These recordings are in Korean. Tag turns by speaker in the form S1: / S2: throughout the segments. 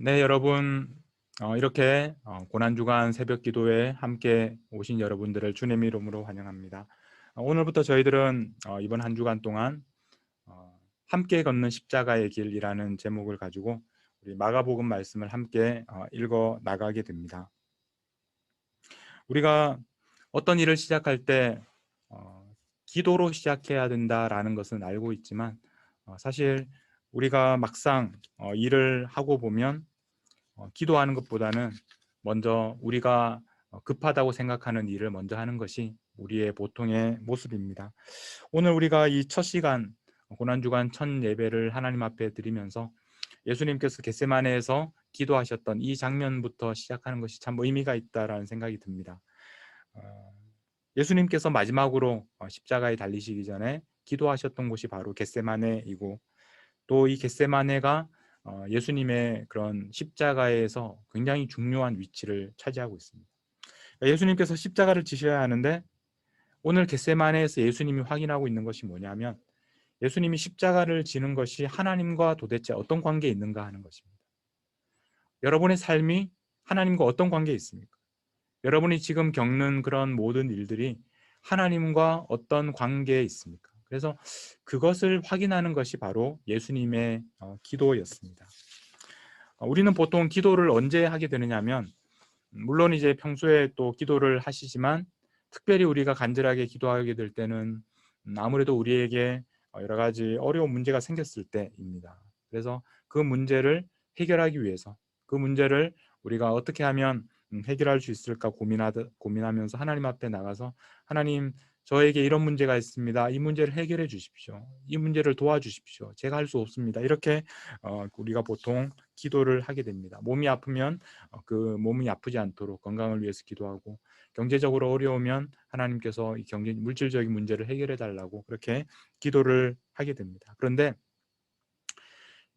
S1: 네, 여러분, 이렇게 고난주간 새벽 기도에 함께 오신 여러분들을 주님의 이름으로 환영합니다. 오늘부터 저희들은 이번 한 주간 동안 함께 걷는 십자가의 길이라는 제목을 가지고 우리 마가복음 말씀을 함께 읽어 나가게 됩니다. 우리가 어떤 일을 시작할 때 기도로 시작해야 된다라는 것은 알고 있지만 사실 우리가 막상 일을 하고 보면 기도하는 것보다는 먼저 우리가 급하다고 생각하는 일을 먼저 하는 것이 우리의 보통의 모습입니다. 오늘 우리가 이 첫 시간 고난주간 첫 예배를 하나님 앞에 드리면서 예수님께서 겟세마네에서 기도하셨던 이 장면부터 시작하는 것이 참 의미가 있다라는 생각이 듭니다. 예수님께서 마지막으로 십자가에 달리시기 전에 기도하셨던 곳이 바로 겟세마네이고, 또 이 겟세마네가 예수님의 그런 십자가에서 굉장히 중요한 위치를 차지하고 있습니다. 예수님께서 십자가를 지셔야 하는데 오늘 겟세마네에서 예수님이 확인하고 있는 것이 뭐냐면, 예수님이 십자가를 지는 것이 하나님과 도대체 어떤 관계에 있는가 하는 것입니다. 여러분의 삶이 하나님과 어떤 관계에 있습니까? 여러분이 지금 겪는 그런 모든 일들이 하나님과 어떤 관계에 있습니까? 그래서 그것을 확인하는 것이 바로 예수님의 기도였습니다. 우리는 보통 기도를 언제 하게 되느냐면, 물론 이제 평소에 또 기도를 하시지만 특별히 우리가 간절하게 기도하게 될 때는 아무래도 우리에게 여러 가지 어려운 문제가 생겼을 때입니다. 그래서 그 문제를 해결하기 위해서, 그 문제를 우리가 어떻게 하면 해결할 수 있을까 고민하면서 하나님 앞에 나가서, 하나님, 저에게 이런 문제가 있습니다. 이 문제를 해결해 주십시오. 이 문제를 도와주십시오. 제가 할 수 없습니다. 이렇게 우리가 보통 기도를 하게 됩니다. 몸이 아프면 그 몸이 아프지 않도록 건강을 위해서 기도하고, 경제적으로 어려우면 하나님께서 이 경제 물질적인 문제를 해결해 달라고 그렇게 기도를 하게 됩니다. 그런데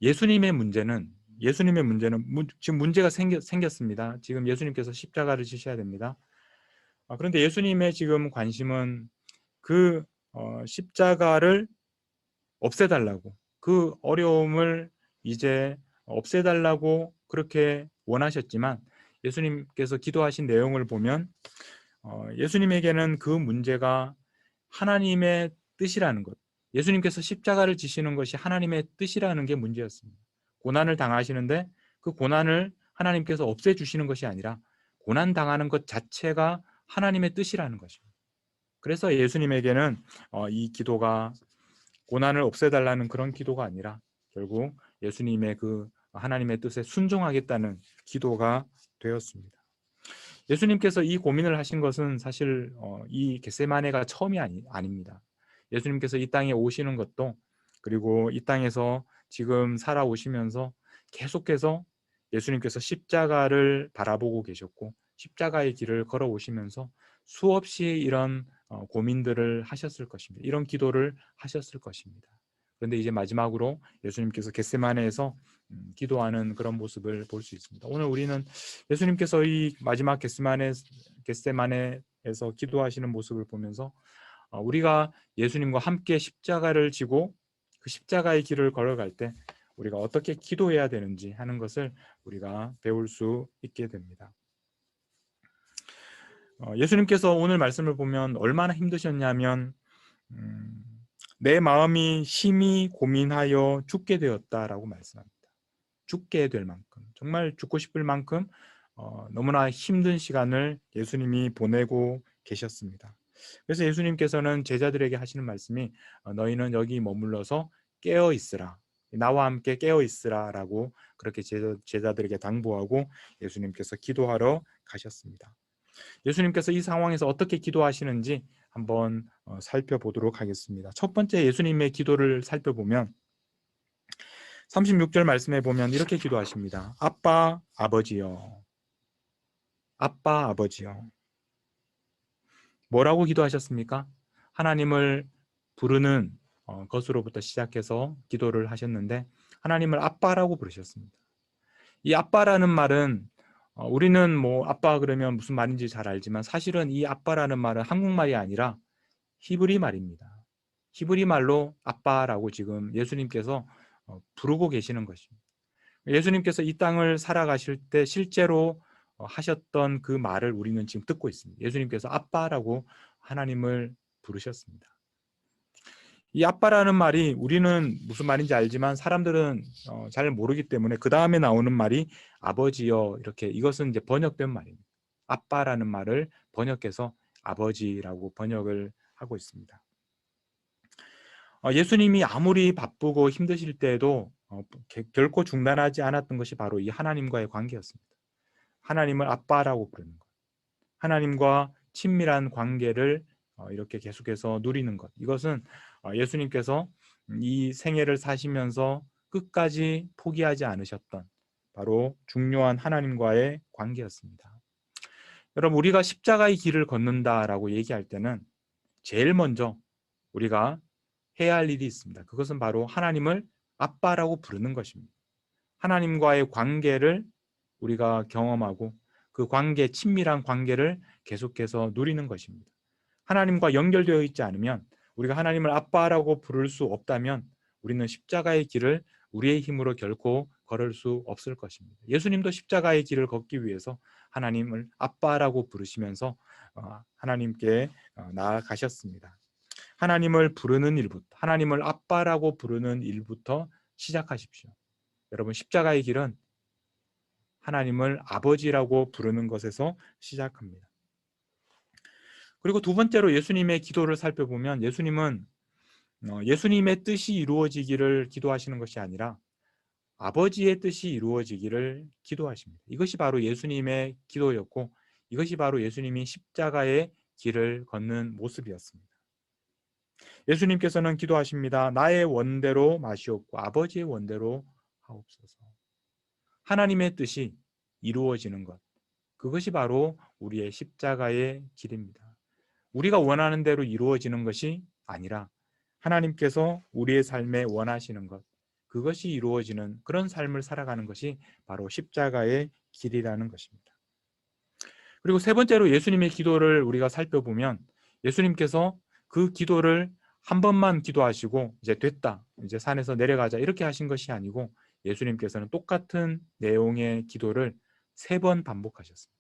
S1: 예수님의 문제는 지금 문제가 생겼습니다. 지금 예수님께서 십자가를 지셔야 됩니다. 그런데 예수님의 지금 관심은 그 십자가를 없애달라고, 그 어려움을 이제 없애달라고 그렇게 원하셨지만, 예수님께서 기도하신 내용을 보면 예수님에게는 그 문제가 하나님의 뜻이라는 것, 예수님께서 십자가를 지시는 것이 하나님의 뜻이라는 게 문제였습니다. 고난을 당하시는데 그 고난을 하나님께서 없애주시는 것이 아니라 고난 당하는 것 자체가 하나님의 뜻이라는 것입니다. 그래서 예수님에게는 이 기도가 고난을 없애달라는 그런 기도가 아니라 결국 예수님의 그 하나님의 뜻에 순종하겠다는 기도가 되었습니다. 예수님께서 이 고민을 하신 것은 사실 이 겟세마네가 처음이 아닙니다. 예수님께서 이 땅에 오시는 것도, 그리고 이 땅에서 지금 살아오시면서 계속해서 예수님께서 십자가를 바라보고 계셨고, 십자가의 길을 걸어오시면서 수없이 이런 고민들을 하셨을 것입니다. 이런 기도를 하셨을 것입니다. 그런데 이제 마지막으로 예수님께서 겟세마네에서 기도하는 그런 모습을 볼 수 있습니다. 오늘 우리는 예수님께서 이 마지막 겟세마네에서 기도하시는 모습을 보면서 우리가 예수님과 함께 십자가를 지고 그 십자가의 길을 걸어갈 때 우리가 어떻게 기도해야 되는지 하는 것을 우리가 배울 수 있게 됩니다. 예수님께서 오늘 말씀을 보면 얼마나 힘드셨냐면, 음, 내 마음이 심히 고민하여 죽게 되었다라고 말씀합니다. 죽게 될 만큼, 정말 죽고 싶을 만큼 너무나 힘든 시간을 예수님이 보내고 계셨습니다. 그래서 예수님께서는 제자들에게 하시는 말씀이 너희는 여기 머물러서 깨어 있으라, 나와 함께 깨어 있으라 라고 그렇게 제자들에게 당부하고 예수님께서 기도하러 가셨습니다. 예수님께서 이 상황에서 어떻게 기도하시는지 한번 살펴보도록 하겠습니다. 첫 번째 예수님의 기도를 살펴보면 36절 말씀에 보면 이렇게 기도하십니다. 아빠 아버지여, 아빠 아버지여. 뭐라고 기도하셨습니까? 하나님을 부르는 것으로부터 시작해서 기도를 하셨는데, 하나님을 아빠라고 부르셨습니다. 이 아빠라는 말은 우리는 뭐 아빠 그러면 무슨 말인지 잘 알지만, 사실은 이 아빠라는 말은 한국말이 아니라 히브리 말입니다. 히브리 말로 아빠라고 지금 예수님께서 부르고 계시는 것입니다. 예수님께서 이 땅을 살아가실 때 실제로 하셨던 그 말을 우리는 지금 듣고 있습니다. 예수님께서 아빠라고 하나님을 부르셨습니다. 이 아빠라는 말이 우리는 무슨 말인지 알지만 사람들은 잘 모르기 때문에 그 다음에 나오는 말이 아버지여, 이렇게, 이것은 이제 번역된 말입니다. 아빠라는 말을 번역해서 아버지라고 번역을 하고 있습니다. 예수님이 아무리 바쁘고 힘드실 때에도 결코 중단하지 않았던 것이 바로 이 하나님과의 관계였습니다. 하나님을 아빠라고 부르는 것, 하나님과 친밀한 관계를 이렇게 계속해서 누리는 것, 이것은 예수님께서 이 생애를 사시면서 끝까지 포기하지 않으셨던 바로 중요한 하나님과의 관계였습니다. 여러분, 우리가 십자가의 길을 걷는다라고 얘기할 때는 제일 먼저 우리가 해야 할 일이 있습니다. 그것은 바로 하나님을 아빠라고 부르는 것입니다. 하나님과의 관계를 우리가 경험하고 그 관계, 친밀한 관계를 계속해서 누리는 것입니다. 하나님과 연결되어 있지 않으면, 우리가 하나님을 아빠라고 부를 수 없다면 우리는 십자가의 길을 우리의 힘으로 결코 걸을 수 없을 것입니다. 예수님도 십자가의 길을 걷기 위해서 하나님을 아빠라고 부르시면서 하나님께 나아가셨습니다. 하나님을 부르는 일부터, 하나님을 아빠라고 부르는 일부터 시작하십시오. 여러분, 십자가의 길은 하나님을 아버지라고 부르는 것에서 시작합니다. 그리고 두 번째로 예수님의 기도를 살펴보면, 예수님은 예수님의 뜻이 이루어지기를 기도하시는 것이 아니라 아버지의 뜻이 이루어지기를 기도하십니다. 이것이 바로 예수님의 기도였고, 이것이 바로 예수님이 십자가의 길을 걷는 모습이었습니다. 예수님께서는 기도하십니다. 나의 원대로 마시옵고 아버지의 원대로 하옵소서. 하나님의 뜻이 이루어지는 것, 그것이 바로 우리의 십자가의 길입니다. 우리가 원하는 대로 이루어지는 것이 아니라 하나님께서 우리의 삶에 원하시는 것, 그것이 이루어지는 그런 삶을 살아가는 것이 바로 십자가의 길이라는 것입니다. 그리고 세 번째로 예수님의 기도를 우리가 살펴보면, 예수님께서 그 기도를 한 번만 기도하시고 이제 됐다, 이제 산에서 내려가자, 이렇게 하신 것이 아니고, 예수님께서는 똑같은 내용의 기도를 세 번 반복하셨습니다.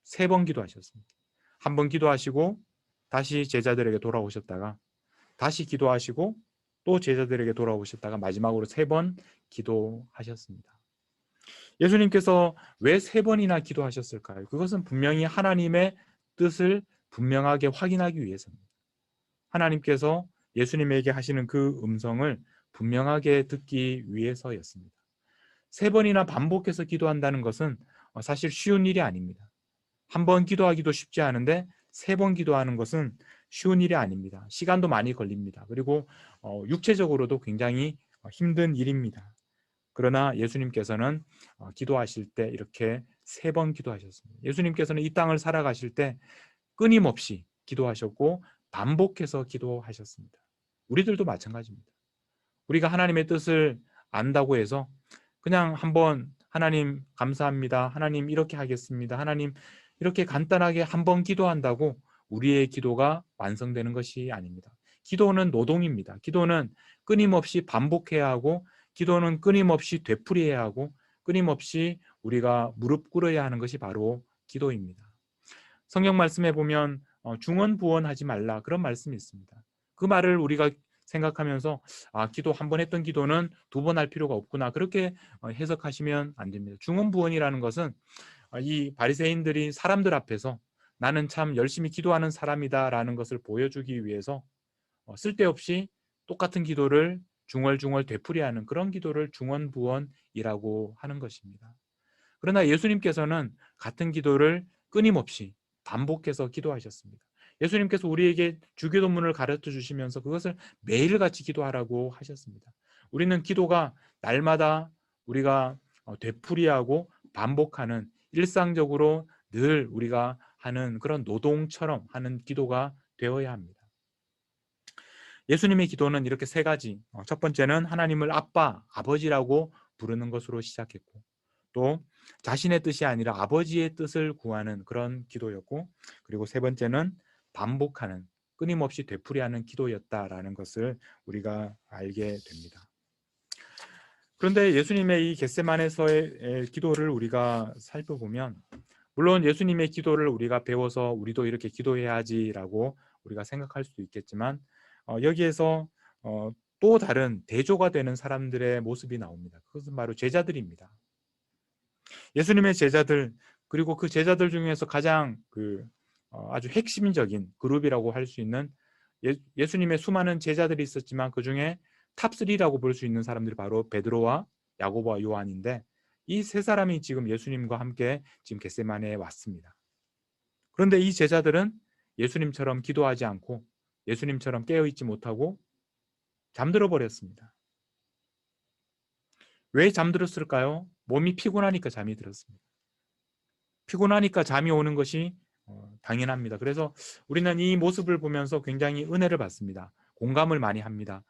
S1: 세 번 기도하셨습니다. 한 번 기도하시고 다시 제자들에게 돌아오셨다가, 다시 기도하시고 또 제자들에게 돌아오셨다가, 마지막으로 세 번 기도하셨습니다. 예수님께서 왜 세 번이나 기도하셨을까요? 그것은 분명히 하나님의 뜻을 분명하게 확인하기 위해서입니다. 하나님께서 예수님에게 하시는 그 음성을 분명하게 듣기 위해서였습니다. 세 번이나 반복해서 기도한다는 것은 사실 쉬운 일이 아닙니다. 한 번 기도하기도 쉽지 않은데 세 번 기도하는 것은 쉬운 일이 아닙니다. 시간도 많이 걸립니다. 그리고 육체적으로도 굉장히 힘든 일입니다. 그러나 예수님께서는 기도하실 때 이렇게 세 번 기도하셨습니다. 예수님께서는 이 땅을 살아가실 때 끊임없이 기도하셨고 반복해서 기도하셨습니다. 우리들도 마찬가지입니다. 우리가 하나님의 뜻을 안다고 해서 그냥 한번 하나님 감사합니다, 하나님 이렇게 하겠습니다, 하나님 이렇게 간단하게 한번 기도한다고 우리의 기도가 완성되는 것이 아닙니다. 기도는 노동입니다. 기도는 끊임없이 반복해야 하고, 기도는 끊임없이 되풀이해야 하고, 끊임없이 우리가 무릎 꿇어야 하는 것이 바로 기도입니다. 성경 말씀에 보면 중언부언하지 말라, 그런 말씀이 있습니다. 그 말을 우리가 생각하면서 기도 한 번 했던 기도는 두 번 할 필요가 없구나, 그렇게 해석하시면 안 됩니다. 중언부언이라는 것은 이 바리새인들이 사람들 앞에서 나는 참 열심히 기도하는 사람이다 라는 것을 보여주기 위해서 쓸데없이 똑같은 기도를 중얼중얼 되풀이하는 그런 기도를 중언부언이라고 하는 것입니다. 그러나 예수님께서는 같은 기도를 끊임없이 반복해서 기도하셨습니다. 예수님께서 우리에게 주기도문을 가르쳐 주시면서 그것을 매일같이 기도하라고 하셨습니다. 우리는 기도가 날마다 우리가 되풀이하고 반복하는, 일상적으로 늘 우리가 하는 그런 노동처럼 하는 기도가 되어야 합니다. 예수님의 기도는 이렇게 세 가지, 첫 번째는 하나님을 아빠, 아버지라고 부르는 것으로 시작했고, 또 자신의 뜻이 아니라 아버지의 뜻을 구하는 그런 기도였고, 그리고 세 번째는 반복하는, 끊임없이 되풀이하는 기도였다라는 것을 우리가 알게 됩니다. 그런데 예수님의 이 겟세마네에서의 기도를 우리가 살펴보면, 물론 예수님의 기도를 우리가 배워서 우리도 이렇게 기도해야지라고 우리가 생각할 수도 있겠지만, 여기에서 또 다른 대조가 되는 사람들의 모습이 나옵니다. 그것은 바로 제자들입니다. 예수님의 제자들, 그리고 그 제자들 중에서 가장 아주 핵심적인 그룹이라고 할 수 있는, 예수님의 수많은 제자들이 있었지만 그 중에 탑3라고 볼 수 있는 사람들이 바로 베드로와 야고보와 요한인데, 이 세 사람이 지금 예수님과 함께 지금 겟세마네에 왔습니다. 그런데 이 제자들은 예수님처럼 기도하지 않고 예수님처럼 깨어있지 못하고 잠들어 버렸습니다. 왜 잠들었을까요? 몸이 피곤하니까 잠이 들었습니다. 피곤하니까 잠이 오는 것이 당연합니다. 그래서 우리는 이 모습을 보면서 굉장히 은혜를 받습니다. 공감을 많이 합니다.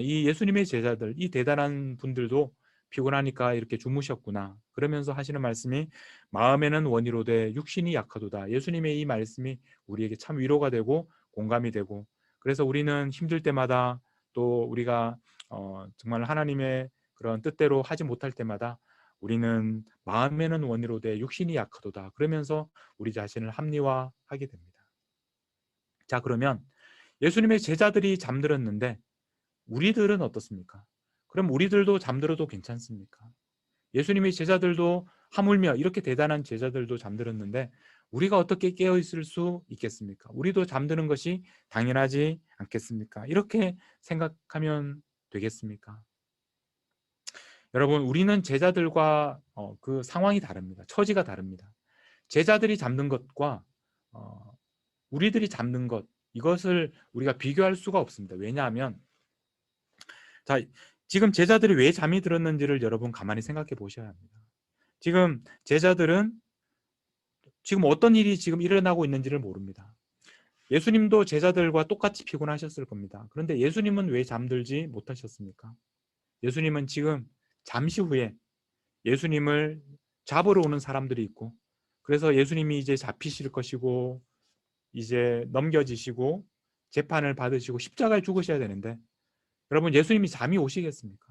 S1: 이 예수님의 제자들, 이 대단한 분들도 피곤하니까 이렇게 주무셨구나. 그러면서 하시는 말씀이 마음에는 원이로되 육신이 약하도다. 예수님의 이 말씀이 우리에게 참 위로가 되고 공감이 되고, 그래서 우리는 힘들 때마다, 또 우리가 정말 하나님의 그런 뜻대로 하지 못할 때마다 우리는 마음에는 원이로되 육신이 약하도다. 그러면서 우리 자신을 합리화하게 됩니다. 자, 그러면 예수님의 제자들이 잠들었는데 우리들은 어떻습니까? 그럼 우리들도 잠들어도 괜찮습니까? 예수님의 제자들도, 하물며 이렇게 대단한 제자들도 잠들었는데 우리가 어떻게 깨어 있을 수 있겠습니까? 우리도 잠드는 것이 당연하지 않겠습니까? 이렇게 생각하면 되겠습니까? 여러분, 우리는 제자들과 그 상황이 다릅니다. 처지가 다릅니다. 제자들이 잠든 것과 우리들이 잠든 것, 이것을 우리가 비교할 수가 없습니다. 왜냐하면, 자, 지금 제자들이 왜 잠이 들었는지를 여러분 가만히 생각해 보셔야 합니다. 지금 제자들은 지금 어떤 일이 지금 일어나고 있는지를 모릅니다. 예수님도 제자들과 똑같이 피곤하셨을 겁니다. 그런데 예수님은 왜 잠들지 못하셨습니까? 예수님은 지금 잠시 후에 예수님을 잡으러 오는 사람들이 있고, 그래서 예수님이 이제 잡히실 것이고 이제 넘겨지시고 재판을 받으시고 십자가에 죽으셔야 되는데, 여러분, 예수님이 잠이 오시겠습니까?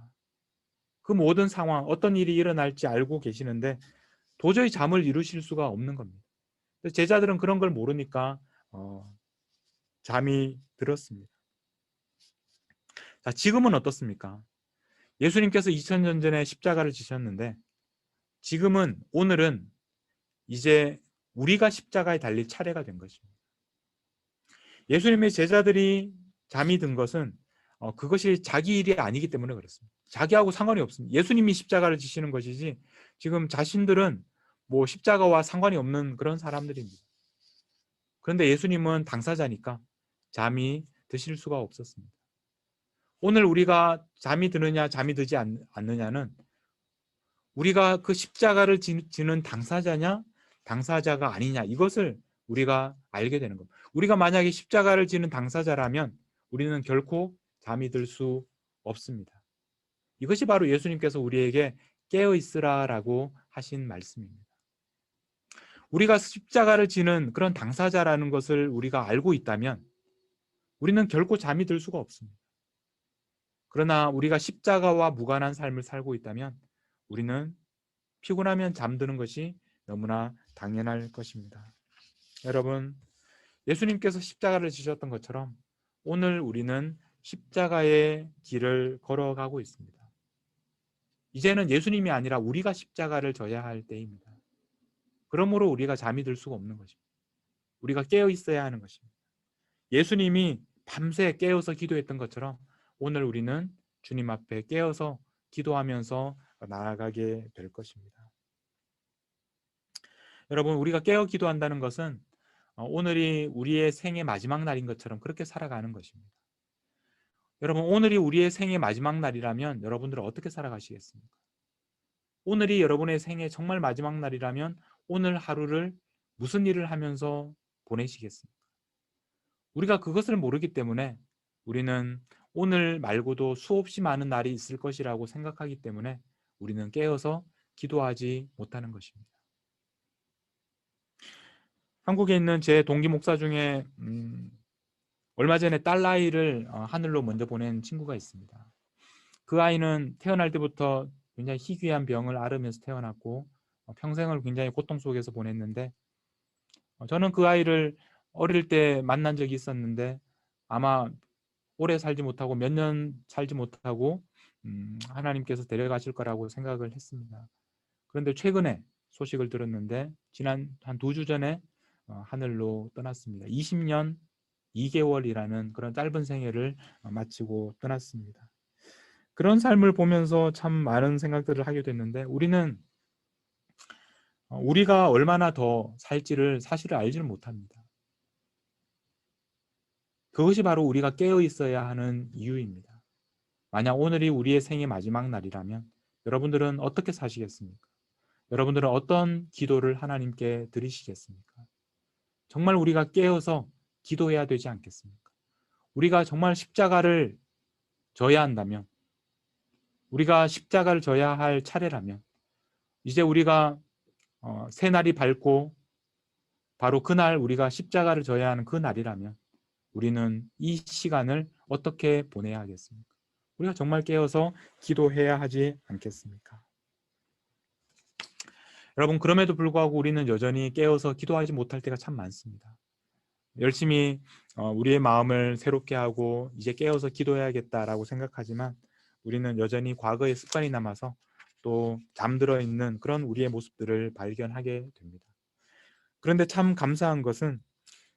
S1: 그 모든 상황, 어떤 일이 일어날지 알고 계시는데 도저히 잠을 이루실 수가 없는 겁니다. 제자들은 그런 걸 모르니까 잠이 들었습니다. 자, 지금은 어떻습니까? 예수님께서 2000년 전에 십자가를 지셨는데 지금은, 오늘은 이제 우리가 십자가에 달릴 차례가 된 것입니다. 예수님의 제자들이 잠이 든 것은 그것이 자기 일이 아니기 때문에 그렇습니다. 자기하고 상관이 없습니다. 예수님이 십자가를 지시는 것이지 지금 자신들은 뭐 십자가와 상관이 없는 그런 사람들입니다. 그런데 예수님은 당사자니까 잠이 드실 수가 없었습니다. 오늘 우리가 잠이 드느냐 잠이 들지 않느냐는 우리가 그 십자가를 지는 당사자냐 당사자가 아니냐, 이것을 우리가 알게 되는 겁니다. 우리가 만약에 십자가를 지는 당사자라면 우리는 결코 잠이 들 수 없습니다. 이것이 바로 예수님께서 우리에게 깨어 있으라라고 하신 말씀입니다. 우리가 십자가를 지는 그런 당사자라는 것을 우리가 알고 있다면 우리는 결코 잠이 들 수가 없습니다. 그러나 우리가 십자가와 무관한 삶을 살고 있다면 우리는 피곤하면 잠드는 것이 너무나 당연할 것입니다. 여러분, 예수님께서 십자가를 지셨던 것처럼 오늘 우리는 십자가의 길을 걸어가고 있습니다. 이제는 예수님이 아니라 우리가 십자가를 져야 할 때입니다. 그러므로 우리가 잠이 들 수가 없는 것입니다. 우리가 깨어 있어야 하는 것입니다. 예수님이 밤새 깨어서 기도했던 것처럼 오늘 우리는 주님 앞에 깨어서 기도하면서 나아가게 될 것입니다. 여러분, 우리가 깨어 기도한다는 것은 오늘이 우리의 생의 마지막 날인 것처럼 그렇게 살아가는 것입니다. 여러분, 오늘이 우리의 생의 마지막 날이라면 여러분들은 어떻게 살아가시겠습니까? 오늘이 여러분의 생의 정말 마지막 날이라면 오늘 하루를 무슨 일을 하면서 보내시겠습니까? 우리가 그것을 모르기 때문에 우리는 오늘 말고도 수없이 많은 날이 있을 것이라고 생각하기 때문에 우리는 깨어서 기도하지 못하는 것입니다. 한국에 있는 제 동기 목사 중에 얼마 전에 딸 아이를 하늘로 먼저 보낸 친구가 있습니다. 그 아이는 태어날 때부터 굉장히 희귀한 병을 앓으면서 태어났고 평생을 굉장히 고통 속에서 보냈는데 저는 그 아이를 어릴 때 만난 적이 있었는데 아마 오래 살지 못하고 몇 년 살지 못하고 하나님께서 데려가실 거라고 생각을 했습니다. 그런데 최근에 소식을 들었는데 지난 한 2주 전에 하늘로 떠났습니다. 20년 2개월이라는 그런 짧은 생애를 마치고 떠났습니다. 그런 삶을 보면서 참 많은 생각들을 하게 됐는데 우리가 얼마나 더 살지를 사실을 알지를 못합니다. 그것이 바로 우리가 깨어 있어야 하는 이유입니다. 만약 오늘이 우리의 생의 마지막 날이라면 여러분들은 어떻게 사시겠습니까? 여러분들은 어떤 기도를 하나님께 드리시겠습니까? 정말 우리가 깨어서 기도해야 되지 않겠습니까? 우리가 정말 십자가를 져야 한다면, 우리가 십자가를 져야 할 차례라면 이제 우리가 새 날이 밝고 바로 그날 우리가 십자가를 져야 하는 그 날이라면 우리는 이 시간을 어떻게 보내야 하겠습니까? 우리가 정말 깨어서 기도해야 하지 않겠습니까? 여러분, 그럼에도 불구하고 우리는 여전히 깨어서 기도하지 못할 때가 참 많습니다. 열심히 우리의 마음을 새롭게 하고 이제 깨어서 기도해야겠다라고 생각하지만 우리는 여전히 과거의 습관이 남아서 또 잠들어 있는 그런 우리의 모습들을 발견하게 됩니다. 그런데 참 감사한 것은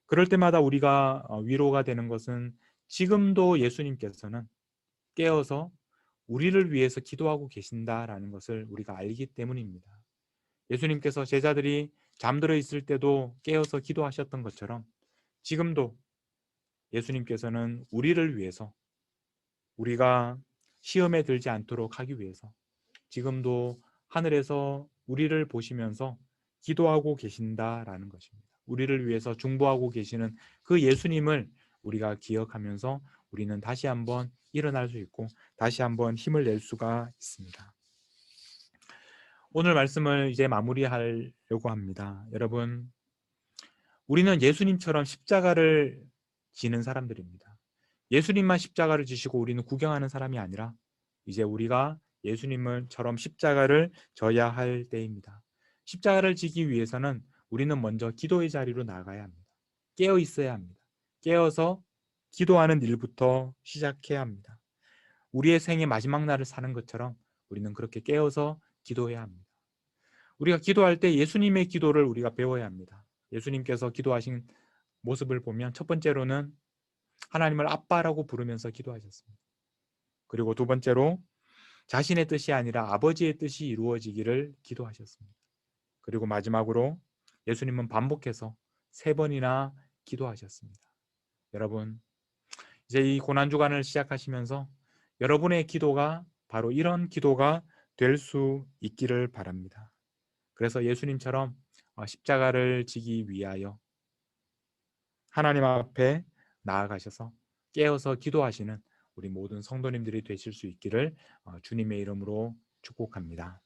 S1: 그럴 때마다 우리가 위로가 되는 것은 지금도 예수님께서는 깨어서 우리를 위해서 기도하고 계신다라는 것을 우리가 알기 때문입니다. 예수님께서 제자들이 잠들어 있을 때도 깨어서 기도하셨던 것처럼 지금도 예수님께서는 우리를 위해서 우리가 시험에 들지 않도록 하기 위해서 지금도 하늘에서 우리를 보시면서 기도하고 계신다라는 것입니다. 우리를 위해서 중보하고 계시는 그 예수님을 우리가 기억하면서 우리는 다시 한번 일어날 수 있고 다시 한번 힘을 낼 수가 있습니다. 오늘 말씀을 이제 마무리하려고 합니다. 여러분, 우리는 예수님처럼 십자가를 지는 사람들입니다. 예수님만 십자가를 지시고 우리는 구경하는 사람이 아니라 이제 우리가 예수님처럼 십자가를 져야 할 때입니다. 십자가를 지기 위해서는 우리는 먼저 기도의 자리로 나가야 합니다. 깨어 있어야 합니다. 깨어서 기도하는 일부터 시작해야 합니다. 우리의 생의 마지막 날을 사는 것처럼 우리는 그렇게 깨어서 기도해야 합니다. 우리가 기도할 때 예수님의 기도를 우리가 배워야 합니다. 예수님께서 기도하신 모습을 보면 첫 번째로는 하나님을 아빠라고 부르면서 기도하셨습니다. 그리고 두 번째로 자신의 뜻이 아니라 아버지의 뜻이 이루어지기를 기도하셨습니다. 그리고 마지막으로 예수님은 반복해서 3번이나 기도하셨습니다. 여러분, 이제 이 고난주간을 시작하시면서 여러분의 기도가 바로 이런 기도가 될 수 있기를 바랍니다. 그래서 예수님처럼 십자가를 지기 위하여 하나님 앞에 나아가셔서 깨어서 기도하시는 우리 모든 성도님들이 되실 수 있기를 주님의 이름으로 축복합니다.